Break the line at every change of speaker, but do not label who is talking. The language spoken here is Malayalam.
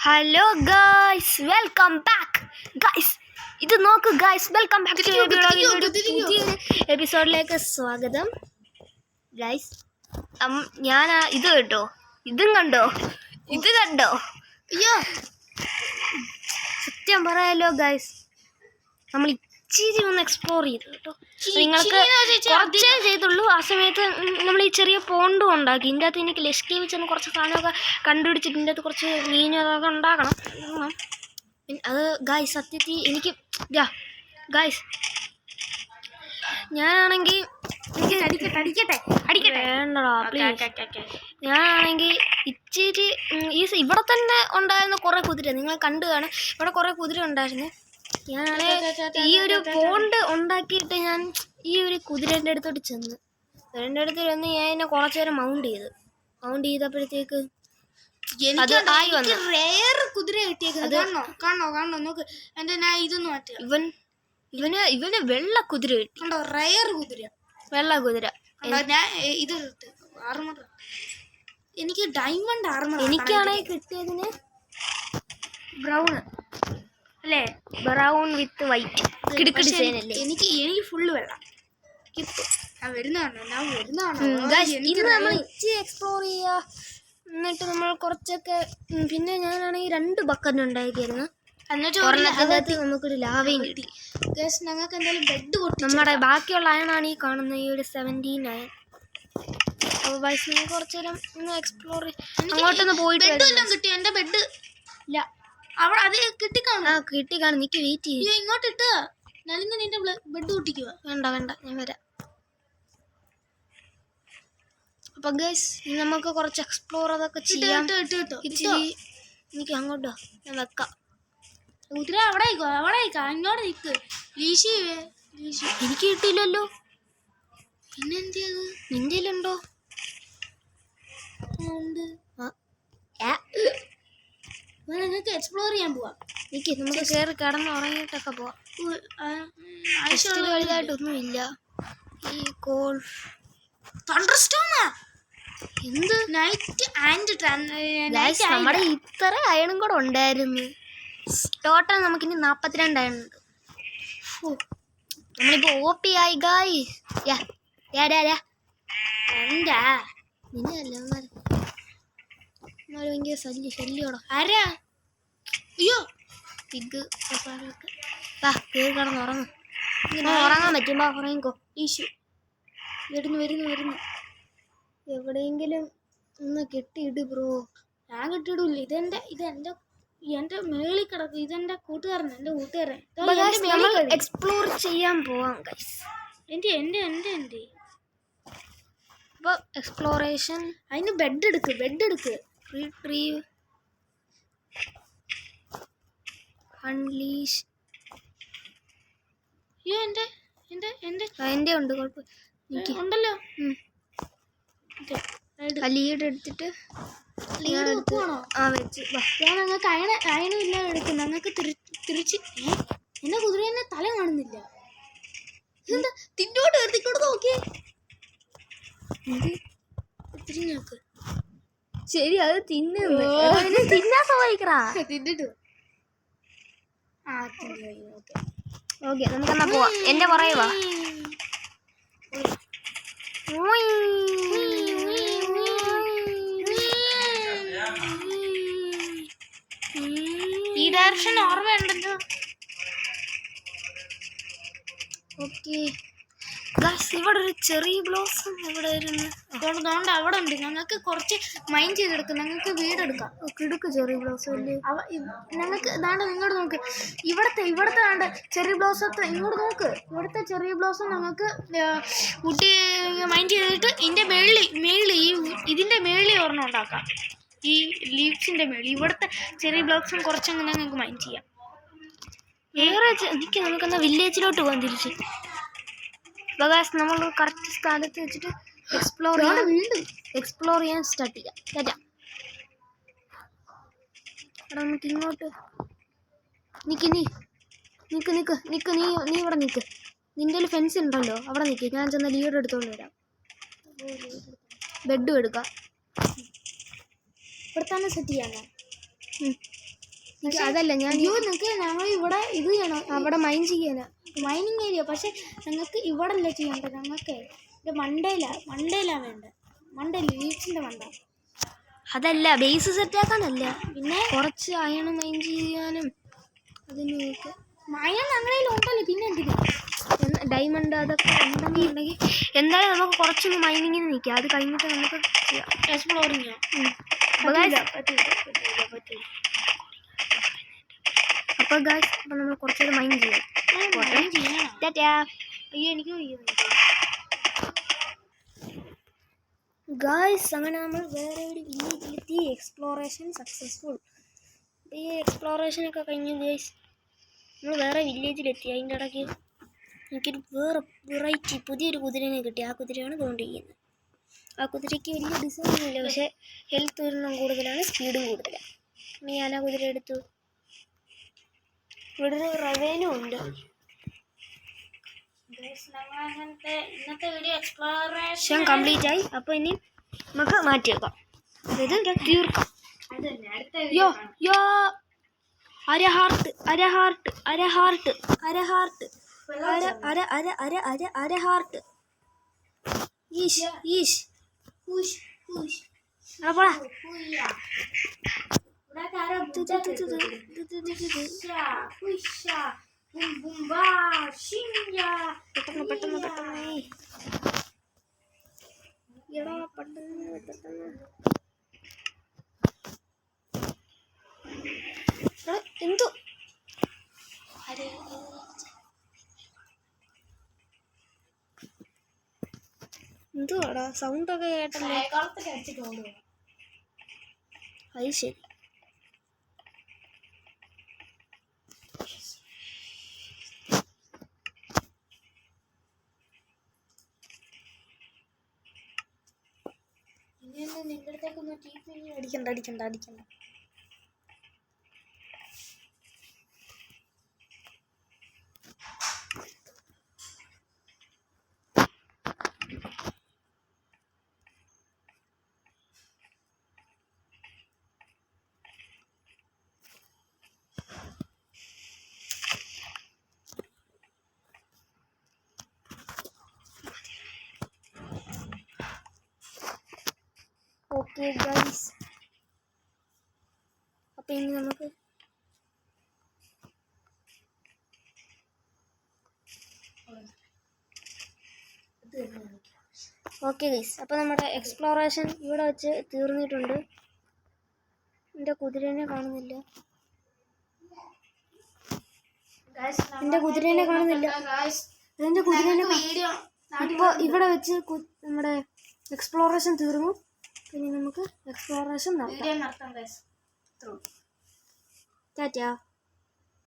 Hello guys, welcome back guys. ഇത് നോക്കൂ ഗായ്സ്, വെൽക്കം ബാക്ക് പുതിയ എപ്പിസോഡിലേക്ക് സ്വാഗതം ഗായ്സ്. ഞാൻ ഇത് കേട്ടോ, ഇതും കണ്ടോ, ഇത് കണ്ടോ? അയ്യോ, സത്യം പറയാലോ ഗായ്സ്, നമ്മൾ ഇച്ചിരി ഒന്ന് എക്സ്പ്ലോർ ചെയ്തു കേട്ടോ. നിങ്ങൾക്ക് കുറച്ചേ ചെയ്തുള്ളൂ. ആ സമയത്ത് നമ്മൾ ഈ ചെറിയ പോണ്ടും ഉണ്ടാക്കി. ഇതിൻ്റെ അകത്ത് എനിക്ക് ലഷ്കി വെച്ചെന്ന് കുറച്ച് സാധനമൊക്കെ കണ്ടുപിടിച്ചിട്ട് ഇതിൻ്റെ അകത്ത് കുറച്ച് മീനും അതൊക്കെ ഉണ്ടാക്കണം. അത് ഗായ്സ് സത്യത്തിൽ എനിക്ക് ഗായ്സ് ഞാനാണെങ്കിൽ വേണ്ടടാ പ്ലീസ്. ഞാനാണെങ്കിൽ ഇച്ചിരി ഇവിടെ തന്നെ ഉണ്ടായിരുന്ന കുറേ കുതിര നിങ്ങൾ കണ്ടു കാണും. ഇവിടെ കുറേ കുതിര ഉണ്ടായിരുന്നു. ഞാൻ ഈ ഒരു പോണ്ട് ഉണ്ടാക്കിയിട്ട് ഞാൻ ഈ ഒരു കുതിരേൻ്റെ അടുത്തോട്ട് ചെന്ന് ഞാൻ എന്നെ കുറച്ച് നേരം മൗണ്ട് ചെയ്തപ്പോഴത്തേക്ക് അത് ആയി വന്നു.
കുതിര
ഇവന് വെള്ള കുതിര കിട്ടി. വെള്ള കുതിര.
എനിക്ക് ഡയമണ്ട് ആർമർ.
എനിക്കാണെങ്കിൽ കിട്ടിയതിന് ബ്രൗണ് അല്ലേ, ബ്രൗൺ വിത്ത് വൈറ്റ് കിടുക്ക് ഡിസൈൻ അല്ലേ.
എനിക്ക് ഫുള്ള് വെള്ളം.
ഇന്ന് നമ്മൾ ഇച്ചിരി എക്സ്പ്ലോർ ചെയ്യുക. എന്നിട്ട് നമ്മൾ കുറച്ചൊക്കെ പിന്നെ ഞാനാണെങ്കിൽ 2 ബക്കറ്റ് ഉണ്ടാക്കിയായിരുന്നു. എന്നിട്ട് നമുക്കൊരു ലാവയും കിട്ടി.
ഞങ്ങൾക്ക് എന്തായാലും ബെഡ് പൊട്ടി.
നമ്മുടെ ബാക്കിയുള്ള അയണാണ് ഈ കാണുന്ന ഈ ഒരു 17 അയൺ. അപ്പോൾ വയസ്സ് നമുക്ക് കുറച്ച് നേരം ഒന്ന് എക്സ്പ്ലോർ അങ്ങോട്ടൊന്ന് പോയിട്ട്
കിട്ടി. എൻ്റെ ബെഡ്
ഇല്ല
അവിടെ അത് കിട്ടിക്കാണും.
കിട്ടിക്കാണും. നിക്ക് വെയിറ്റ് ചെയ്യും.
ഇങ്ങോട്ട് ഇട്ട് നലിഞ്ഞ് നിന്റെ ബെഡ് പൊട്ടിക്കുക.
വേണ്ട ഞാൻ വരാം. അപ്പൊ ഗൈസ് നമുക്ക് കുറച്ച് എക്സ്പ്ലോർ അതൊക്കെ ചെയ്യാം. എനിക്ക് അങ്ങോട്ടോ ഞാൻ വെക്കാം.
കുതിര അവിടെ അങ്ങോട്ട് നിക്ക്.
എനിക്ക് കിട്ടിയില്ലല്ലോ.
പിന്നെ എന്ത് ചെയ്ത്?
നിന്റെ ഉണ്ടോ?
നിങ്ങൾക്ക് എക്സ്പ്ലോർ ചെയ്യാൻ പോവാം.
നമുക്ക് കയറി കിടന്ന് ഉറങ്ങിയിട്ടൊക്കെ പോവാം. വലുതായിട്ടൊന്നും ഇല്ല. ഈ കോൾ
എന്ത് നൈറ്റ് ആൻഡ്
നമ്മുടെ ഇത്ര അയണും കൂടെ ഉണ്ടായിരുന്നു. ടോട്ടൽ നമുക്കിനി 42 അയണുണ്ട്. നമ്മളിപ്പോ OP ആയി ഗായ്. ഭയങ്കര ശല്യോടോ.
ആരാ? അയ്യോ
പിഗ് കയറി കിടന്ന് ഉറങ്ങും. ഉറങ്ങാൻ പറ്റുമ്പോ ഉറങ്ങിക്കോ. ഈശു വരുന്നു. എവിടെയെങ്കിലും ഒന്ന് കെട്ടിയിട് ബ്രോ.
ഞാൻ കെട്ടിയിടൂല്ല. എന്റെ മേളിൽ കിടക്കും. ഇതെന്റെ കൂട്ടുകാരൻ.
എക്സ്പ്ലോർ ചെയ്യാൻ പോവാം ഗൈസ്.
എന്റെ
അപ്പൊ എക്സ്പ്ലോറേഷൻ.
അതിന് ബെഡ് എടുക്ക്.
Retrieve unleash.
അയ്യോ
എന്റെ ഉണ്ട് കുഴപ്പം
ഉണ്ടല്ലോ.
ലീഡ് എടുത്തിട്ട് വെച്ച്
ഞാൻ ഞങ്ങൾക്ക് അയണം ഇല്ല എടുക്കും. ഞങ്ങൾക്ക് തിരിച്ച് എന്റെ കുതിര തന്നെ തല കാണുന്നില്ല. എന്താ തിന്നോട്ട് എടുത്തിക്കോട്ട് നോക്കിയേ. തിരിഞ്ഞോക്ക്.
ശരി, അത് തിന്നാൻ സഹായിക്കറാ.
തിന്നിട്ടു.
ഓക്കെ നമുക്കെന്നാ പോവാം. എന്റെ പുറകെ വാ.
ഈ ഡയറക്ഷൻ ഓർമ്മയുണ്ടല്ലോ.
ഓക്കെ ഗായ്സ്, ഇവിടെ ഒരു ചെറി ബ്ലോസം ഇവിടെ വരുന്നു.
അതുകൊണ്ട് അവിടെ ഉണ്ട്. ഞങ്ങൾക്ക് കുറച്ച് മൈൻഡ് ചെയ്തെടുക്കും. ഞങ്ങൾക്ക് വീടെടുക്കാം.
കിടുക്ക് ചെറി ബ്ലോസം അല്ലേ.
ഞങ്ങൾക്ക് ഇതാണ്ട് ഇങ്ങോട്ട് നോക്ക്. ഇവിടുത്തെ ആണ്ട് ചെറി ബ്ലോസത്തെ ഇങ്ങോട്ട് നോക്ക്. ഇവിടുത്തെ ചെറിയ ബ്ലോസം ഞങ്ങൾക്ക് കുട്ടി മൈൻഡ് ചെയ്തിട്ട് ഇതിൻ്റെ ഇതിൻ്റെ മേളിൽ ഒരെണ്ണം ഉണ്ടാക്കാം. ഈ ലീവ്സിൻ്റെ മേളിൽ ഇവിടുത്തെ ചെറിയ ബ്ലോക്സും കുറച്ചങ്ങനെ ഞങ്ങൾക്ക് മൈൻഡ് ചെയ്യാം.
നമുക്കെന്നാ വില്ലേജിലോട്ട് പോകാൻ തിരിച്ച്. നമ്മൾ കറക്റ്റ് സ്ഥലത്ത് വെച്ചിട്ട് എക്സ്പ്ലോർ ചെയ്യാൻ സ്റ്റാർട്ട് ചെയ്യാം. എടാ നമുക്ക് ഇങ്ങോട്ട് നിക്ക് നീ ഇവിടെ നിൽക്ക്. നിൻ്റെ ഒരു ഫെൻസ് ഉണ്ടല്ലോ, അവിടെ നിൽക്ക്. ഞാൻ ചെന്ന ലീഡ് എടുത്തോണ്ട് വരാം. ബെഡും എടുക്കാം.
ഇവിടെ തന്നെ സെറ്റ് ചെയ്യാനോ?
എനിക്ക് അതല്ല ഞാൻ
നിങ്ങൾക്ക് ഞങ്ങൾ ഇവിടെ ഇത് ചെയ്യണം,
അവിടെ മൈൻ ചെയ്യാനാ.
Mining area. പക്ഷെ ഞങ്ങൾക്ക് ഇവിടെ അല്ലേ ചെയ്യേണ്ടത്, ഞങ്ങൾക്ക് ഇത് മണ്ടയിലാണ് വേണ്ടത്. മണ്ടയില്ല, ലീഡ്സിൻ്റെ മണ്ട.
അതല്ല ബേസ് സെറ്റ് ആക്കാനല്ല,
പിന്നെ
കുറച്ച് അയൺ മൈൻ ചെയ്യാനും അതിന്
മയം ഞങ്ങളുടെ ഉണ്ടല്ലോ. പിന്നെ എന്തിനാ
ഡയമണ്ട് അതൊക്കെ ഉണ്ടെന്നുണ്ടെങ്കിൽ എന്തായാലും നമുക്ക് കുറച്ചൊന്ന് മൈനിങ്ങിന് നിൽക്കാം. അത് കഴിഞ്ഞിട്ട് നമുക്ക്
എക്സ്പ്ലോറിങ്
അപ്പോൾ ഗായ്സ് അപ്പോൾ നമ്മൾ കുറച്ചൊരു മൈൻ ചെയ്യാം. ടാറ്റാ.
അയ്യോ എനിക്ക്
ഗായ്സ് അങ്ങനെ നമ്മൾ വേറെ ഒരു വില്ലേജിലെത്തി. Exploration successful. ഈ എക്സ്പ്ലോറേഷനൊക്കെ കഴിഞ്ഞു ഗായ്സ്. നമ്മൾ വേറെ വില്ലേജിലെത്തി. അതിൻ്റെ ഇടയ്ക്ക് എനിക്കൊരു വേറെ വെറൈറ്റി പുതിയൊരു കുതിരനെ കിട്ടി. ആ കുതിരയാണ് കൊണ്ടിരിക്കുന്നത്. ആ കുതിരയ്ക്ക് വലിയ ഡിസൈനൊന്നുമില്ല, പക്ഷേ ഹെൽത്ത് ഒരെണ്ണം കൂടുതലാണ്, സ്പീഡും കൂടുതലാണ്. ഞാൻ ആ കുതിര എടുത്തു. ഇവിടെ ഒരു റവേനും ഉണ്ട്.
ഇന്നത്തെ വീഡിയോ എക്സ്പ്ലോറേഷൻ
കംപ്ലീറ്റ് ആയി. അപ്പോൾ ഇനി നമുക്ക് മാറ്റി വെക്കാം, അതായത് തീർക്കാം. യോ യോ അര ഹാർട്ട് അര ഹാർട്ട് അര ഹാർട്ട് അര ഹാർട്ട് അര അര അര അര അര അര ഹാർട്ട്. ഈശ് ഈശ് പോടാ. പെട്ടെന്ന് പെട്ടെന്ന് പെട്ടെന്ന് എടാ പെട്ടെന്ന് പെട്ടെന്ന്. എന്തോ എന്തുവാടാ സൗണ്ടൊക്കെ കേട്ടല്ലേ? അത് ശരി.
നിന്റെ അടുത്തേക്കൊന്ന്
അടിക്കണ്ട അടിക്കണ്ട അടിക്കണ്ട. ഓക്കെ ഗൈസ്, അപ്പം ഇനി നമുക്ക് ഓക്കെ ഗൈസ്, അപ്പോൾ നമ്മുടെ എക്സ്പ്ലോറേഷൻ ഇവിടെ വെച്ച് തീർന്നിട്ടുണ്ട്. എൻ്റെ കുതിരേനെ കാണുന്നില്ല, എൻ്റെ കുതിരേനെ കാണുന്നില്ല, എൻ്റെ കുതിരേനെ. ഇപ്പോൾ ഇവിടെ വെച്ച് നമ്മുടെ എക്സ്പ്ലോറേഷൻ തീർന്നു. പിന്നെ നമുക്ക് എക്സ്പ്ലോറേഷൻ നടത്താം.
നടത്താം.
ടാറ്റാ.